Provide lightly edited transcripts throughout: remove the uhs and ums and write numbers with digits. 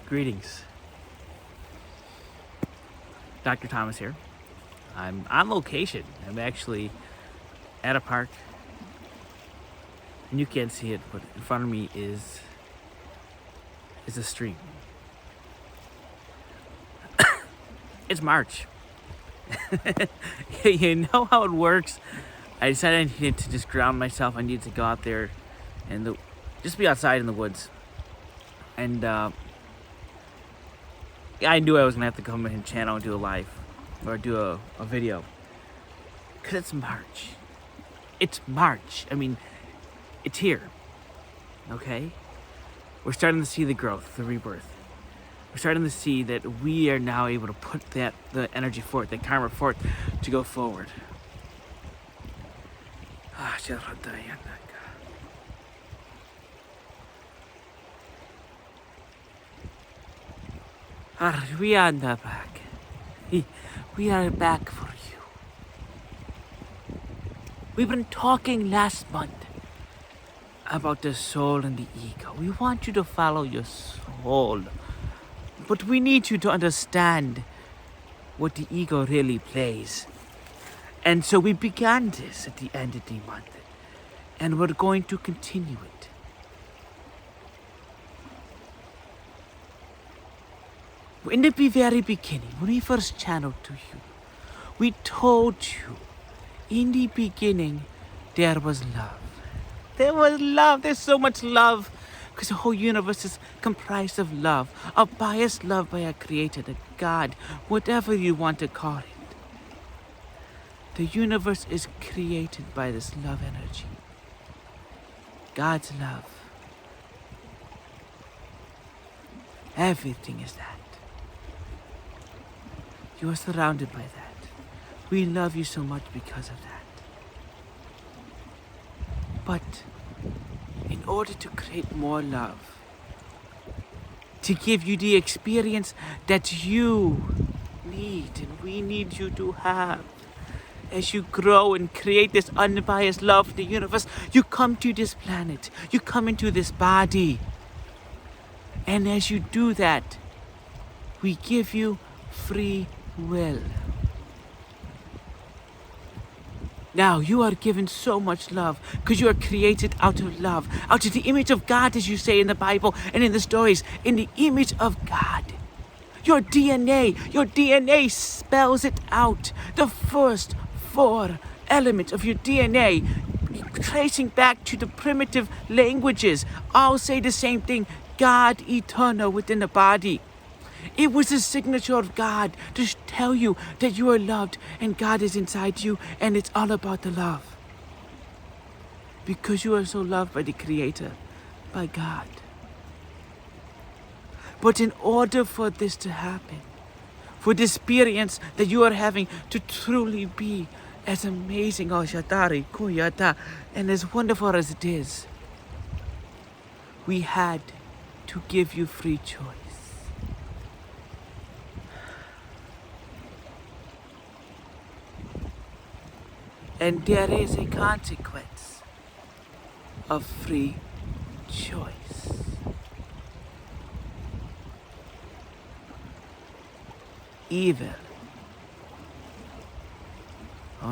Greetings. Dr. Thomas here. I'm on location. I'm actually at a park. And you can't see it, but in front of me is a stream. It's March. You know how it works. I decided I needed to just ground myself. I needed to go out there and just be outside in the woods. And I knew I was gonna have to come in and channel and do a live or do a video. Cause it's March. It's March. I mean, it's here. Okay? We're starting to see the growth, the rebirth. We're starting to see that we are now able to put the energy forth, the karma forth to go forward. We are back. We are back for you. We've been talking last month about the soul and the ego. We want you to follow your soul. But we need you to understand what the ego really plays. And so we began this at the end of the month. And we're going to continue it. In the very beginning, when we first channeled to you, we told you, in the beginning, there was love. There was love. There's so much love. Because the whole universe is comprised of love. A biased love by a creator, a God, whatever you want to call it. The universe is created by this love energy. God's love. Everything is that. You are surrounded by that. We love you so much because of that. But in order to create more love, to give you the experience that you need and we need you to have, as you grow and create this unbiased love in the universe, you come to this planet, you come into this body. And as you do that, we give you free will. Now, you are given so much love because you are created out of love, out of the image of God, as you say in the Bible and in the stories, in the image of God. Your DNA spells it out. The first 4 elements of your DNA, tracing back to the primitive languages, all say the same thing: God eternal within the body. It was the signature of God to tell you that you are loved and God is inside you, and it's all about the love. Because you are so loved by the Creator, by God. But in order for this to happen, for the experience that you are having to truly be as amazing, and as wonderful as it is, we had to give you free choice. And there is a consequence of free choice. Evil. The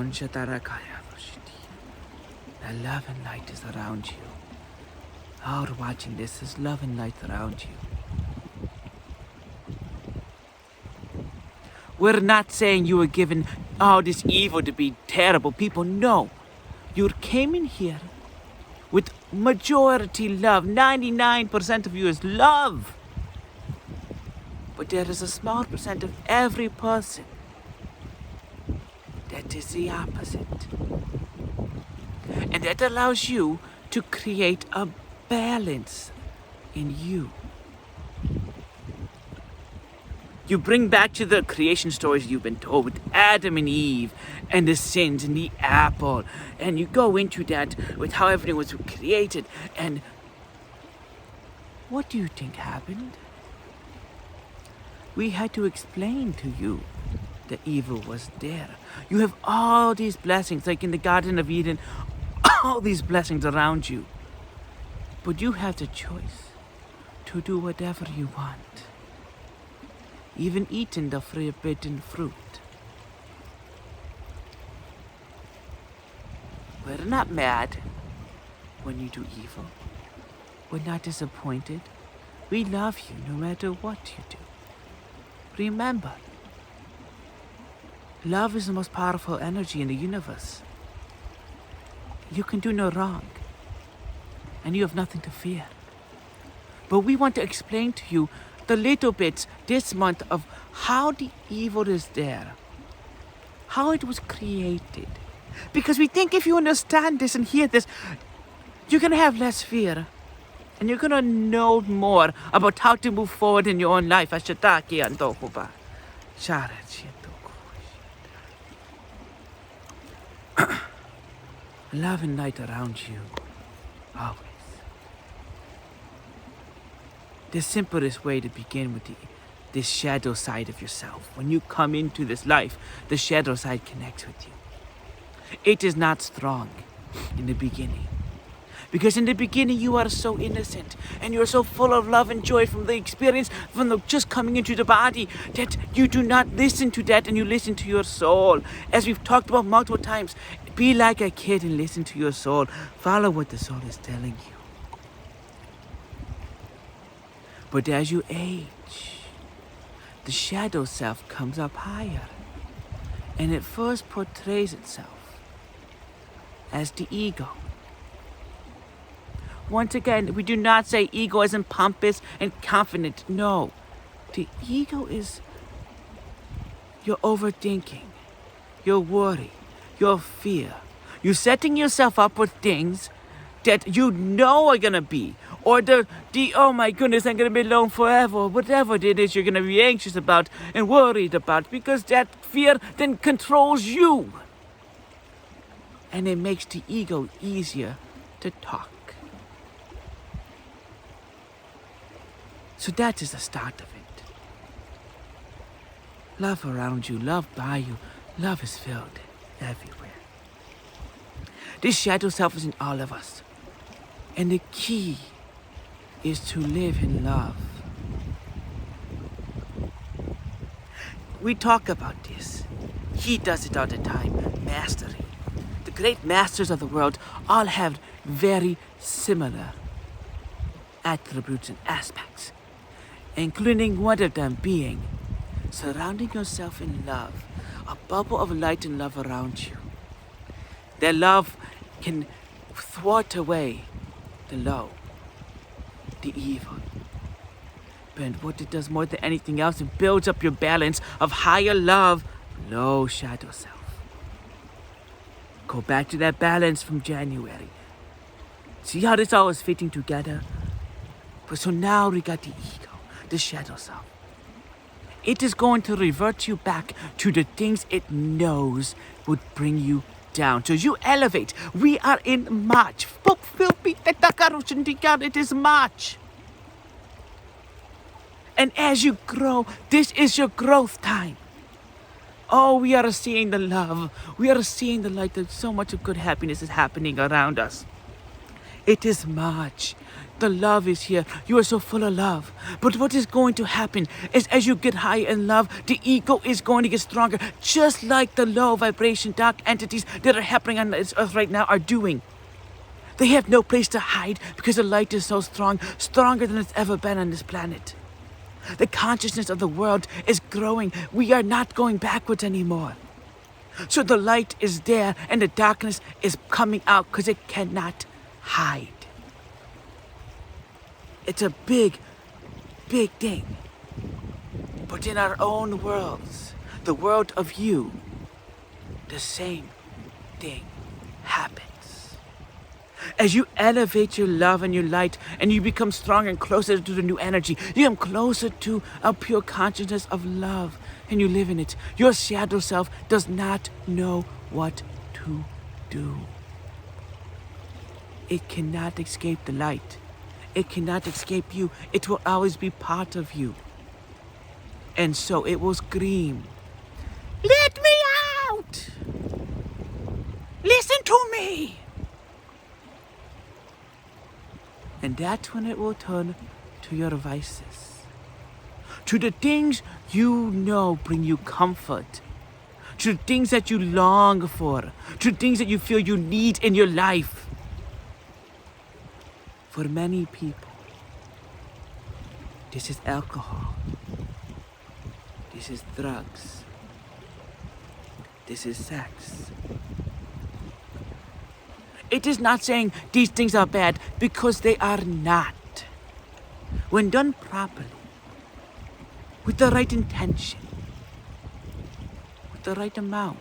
love and light is around you. All watching this is love and light around you. We're not saying you were given all this evil to be terrible people. No. You came in here with majority love. 99% of you is love. But there is a small percent of every person that is the opposite. And that allows you to create a balance in you. You bring back to the creation stories you've been told with Adam and Eve and the sins and the apple. And you go into that with how everything was created. And what do you think happened? We had to explain to you that evil was there. You have all these blessings, like in the Garden of Eden, all these blessings around you. But you have the choice to do whatever you want. even eaten the forbidden fruit. We're not mad when you do evil. We're not disappointed. We love you no matter what you do. Remember, love is the most powerful energy in the universe. You can do no wrong, and you have nothing to fear. But we want to explain to you the little bits this month of how the evil is there, how it was created. Because we think if you understand this and hear this, you're going to have less fear. And you're going to know more about how to move forward in your own life. Love and light around you, always. The simplest way to begin with this shadow side of yourself. When you come into this life, the shadow side connects with you. It is not strong in the beginning. Because in the beginning you are so innocent and you are so full of love and joy from the experience, from the just coming into the body, that you do not listen to that and you listen to your soul. As we've talked about multiple times, be like a kid and listen to your soul. Follow what the soul is telling you. But as you age, the shadow self comes up higher, and it first portrays itself as the ego. Once again, we do not say ego as in pompous and confident. No. The ego is your overthinking, your worry, your fear. You're setting yourself up with things that you know are going to be. Or the oh my goodness, I'm going to be alone forever. Whatever it is you're going to be anxious about and worried about. Because that fear then controls you. And it makes the ego easier to talk. So that is the start of it. Love around you, love by you, love is filled everywhere. This shadow self is in all of us. And the key is to live in love. We talk about this. He does it all the time. Mastery. The great masters of the world all have very similar attributes and aspects, including one of them being surrounding yourself in love, a bubble of light and love around you. Their love can thwart away the low, the evil. But what it does more than anything else, it builds up your balance of higher love, low shadow self. Go back to that balance from January. See how this all is fitting together? But so now we got the ego, the shadow self. It is going to revert you back to the things it knows would bring you down. So you elevate. We are in March. It is March. And as you grow, this is your growth time. Oh, we are seeing the love. We are seeing the light. That so much of good happiness is happening around us. It is March. The love is here. You are so full of love. But what is going to happen is as you get higher in love, the ego is going to get stronger. Just like the low vibration dark entities that are happening on this earth right now are doing. They have no place to hide because the light is so strong, stronger than it's ever been on this planet. The consciousness of the world is growing. We are not going backwards anymore. So the light is there and the darkness is coming out because it cannot hide. It's a big, big thing. But in our own worlds, the world of you, the same thing happens. As you elevate your love and your light and you become stronger and closer to the new energy, you come closer to a pure consciousness of love and you live in it. Your shadow self does not know what to do. It cannot escape the light. It cannot escape you. It will always be part of you. And so it will scream, "Let me out! Listen to me!" And that's when it will turn to your vices, to the things you know bring you comfort, to the things that you long for, to the things that you feel you need in your life. For many people, this is alcohol, this is drugs, this is sex. It is not saying these things are bad, because they are not. When done properly, with the right intention, with the right amount,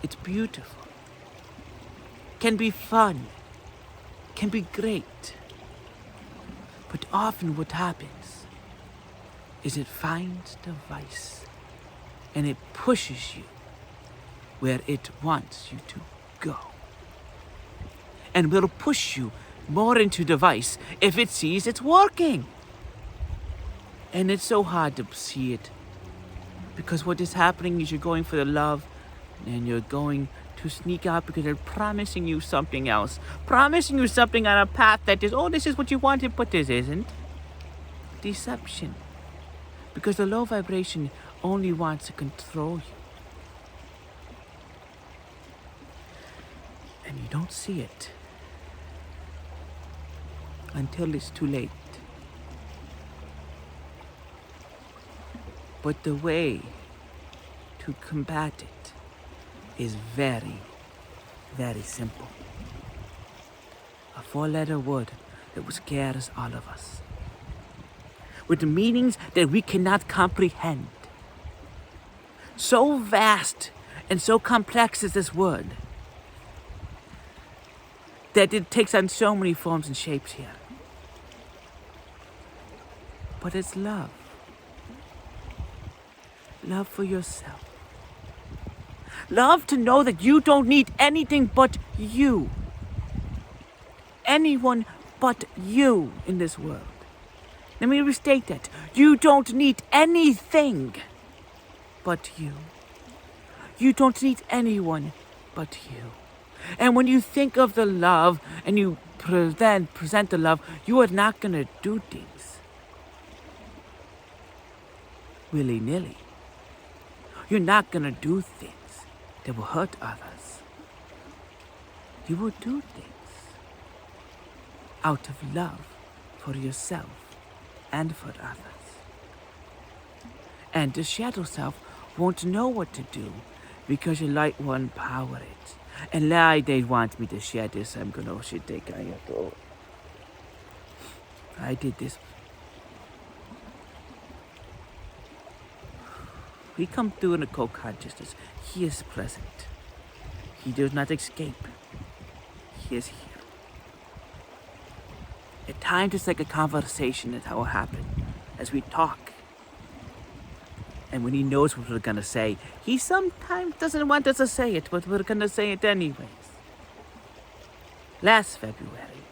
it's beautiful, can be fun, can be great. But often what happens is it finds the vice and it pushes you where it wants you to go. And will push you more into the vice if it sees it's working. And it's so hard to see it, because what is happening is you're going for the love and you're going to sneak out because they're promising you something else, promising you something on a path that is, oh, this is what you wanted, but this isn't. Deception. Because the low vibration only wants to control you. And you don't see it until it's too late. But the way to combat it is very, very simple. A 4-letter word that scares all of us, with meanings that we cannot comprehend. So vast and so complex is this word that it takes on so many forms and shapes here. But it's love. Love for yourself. Love to know that you don't need anything but you. Anyone but you in this world. Let me restate that. You don't need anything but you. You don't need anyone but you. And when you think of the love and you present the love, you are not going to do things willy-nilly. You're not going to do things that will hurt others. You will do things out of love for yourself and for others. And the shadow self won't know what to do because your light one power it. And now they want me to share this. I'm gonna take it. I did this. We come through in a co-consciousness. He is present. He does not escape. He is here. At times it's like a conversation that will happen as we talk. And when he knows what we're gonna say, he sometimes doesn't want us to say it, but we're gonna say it anyways. Last February,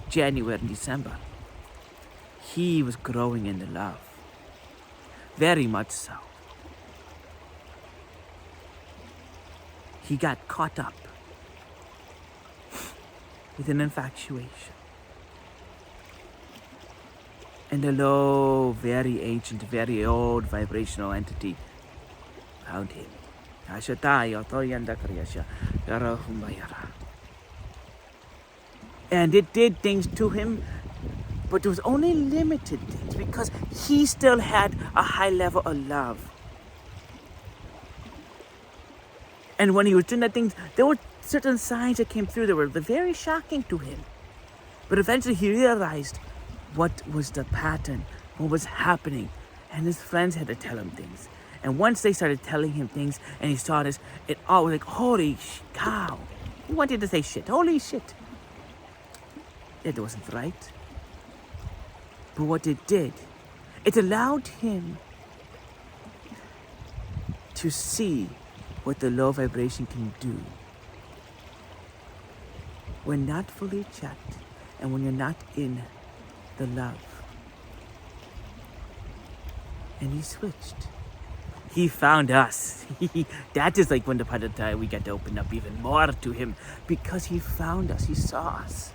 January and December, he was growing in the love. Very much so. He got caught up with an infatuation. And a low, very ancient, very old vibrational entity found him. And it did things to him, but it was only limited things because he still had a high level of love. And when he was doing that thing, there were certain signs that came through that were very shocking to him. But eventually he realized what was the pattern, what was happening, and his friends had to tell him things. And once they started telling him things and he saw this, it all was like, holy cow. He wanted to say shit, holy shit. That wasn't right. But what it did, it allowed him to see what the low vibration can do when not fully checked and when you're not in the love. And he switched. He found us. That is like when the part of time we got to open up even more to him because he found us. He saw us.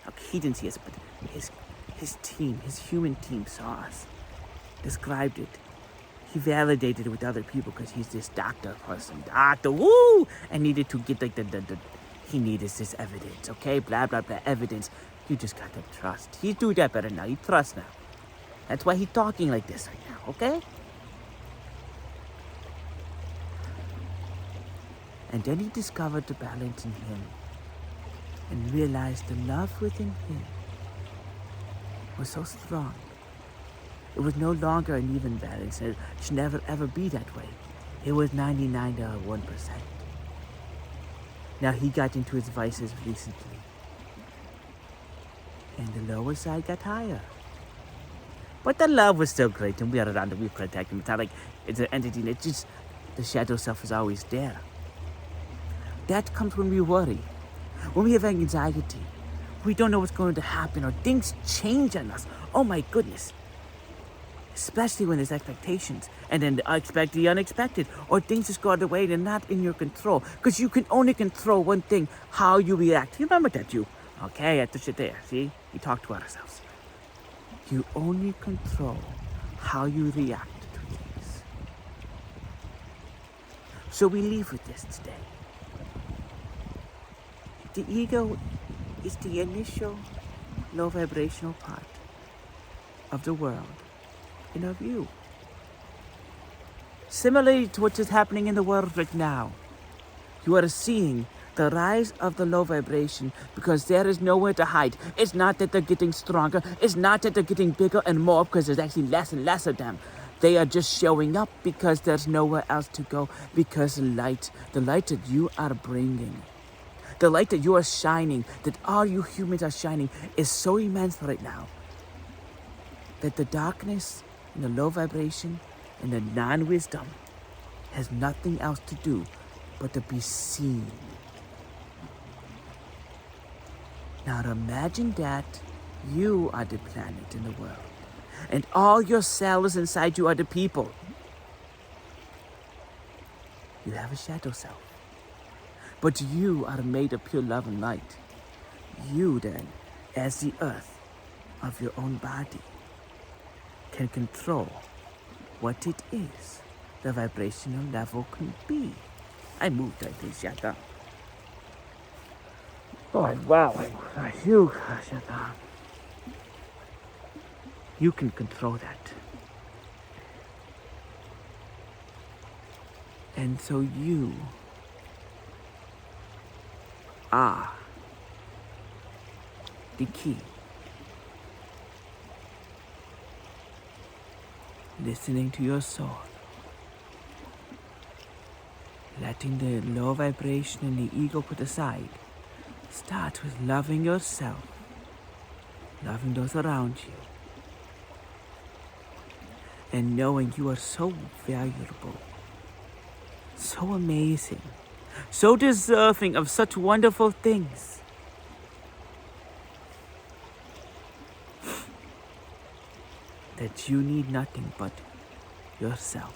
Okay, he didn't see us, but his team, his human team saw us, described it. He validated it with other people because he's this doctor person. Doctor, woo! And needed to get like he needed this evidence, okay? Blah, blah, blah, evidence. You just got to trust. He's doing that better now. He trusts now. That's why he's talking like this right now, okay? And then he discovered the balance in him and realized the love within him was so strong. It was no longer an even balance. It should never ever be that way. It was 99 to 1%. Now he got into his vices recently. And the lower side got higher. But the love was still great, and we are around and we protect him. It's not like it's an entity, it's just the shadow self is always there. That comes when we worry. When we have anxiety. We don't know what's going to happen, or things change on us. Oh my goodness. Especially when there's expectations, and then expect the unexpected, or things just go out of the way, they're not in your control. Because you can only control one thing, how you react. You remember that, you? Okay, at the shit there, see? We talk to ourselves. You only control how you react to things. So we leave with this today. The ego is the initial low vibrational part of the world and of you. Similarly to what is happening in the world right now, you are seeing the rise of the low vibration because there is nowhere to hide. It's not that they're getting stronger. It's not that they're getting bigger and more because there's actually less and less of them. They are just showing up because there's nowhere else to go, because the light that you are bringing, the light that you are shining, that all you humans are shining, is so immense right now that the darkness and the low vibration and the non-wisdom has nothing else to do but to be seen. Now imagine that you are the planet in the world, and all your cells inside you are the people. You have a shadow self, but you are made of pure love and light. You then, as the earth of your own body, can control what it is the vibrational level can be. I moved like this, shut up. Oh, wow. Shut up. You can control that. And so you are the key. Listening to your soul. Letting the low vibration and the ego put aside. Start with loving yourself. Loving those around you. And knowing you are so valuable. So amazing. So deserving of such wonderful things. That you need nothing but yourself.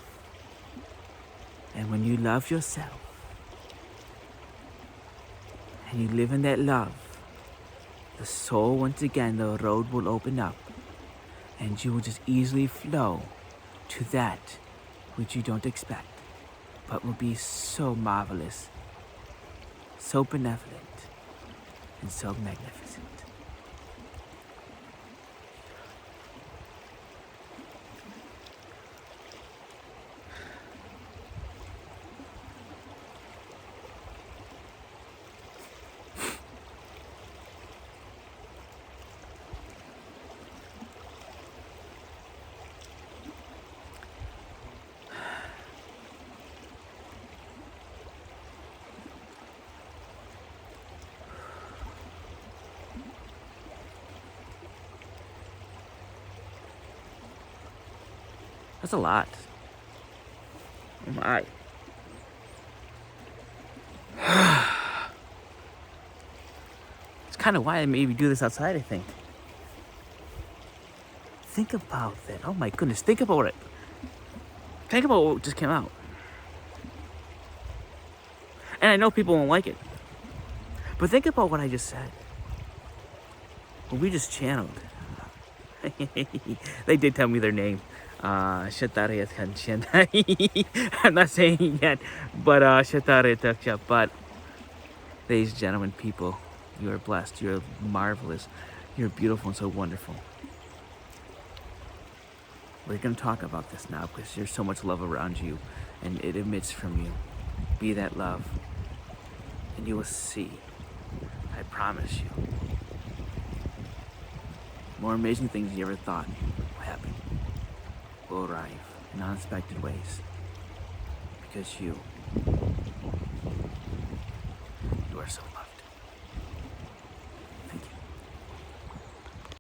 And when you love yourself, and you live in that love, the soul, once again, the road will open up, and you will just easily flow to that which you don't expect, but will be so marvelous, so benevolent, and so magnificent. That's a lot. Oh my. It's kind of why I maybe do this outside, I think. Think about that. Oh my goodness. Think about it. Think about what just came out. And I know people won't like it. But think about what I just said. What we just channeled. They did tell me their name. Shatare Kanchan. I'm not saying it yet, but Shatare Taksha. But ladies and gentlemen, people, you are blessed. You're marvelous. You're beautiful and so wonderful. We're going to talk about this now because there's so much love around you and it emits from you. Be that love and you will see, I promise you, more amazing things you ever thought will happen, will arrive in unexpected ways because you are so loved.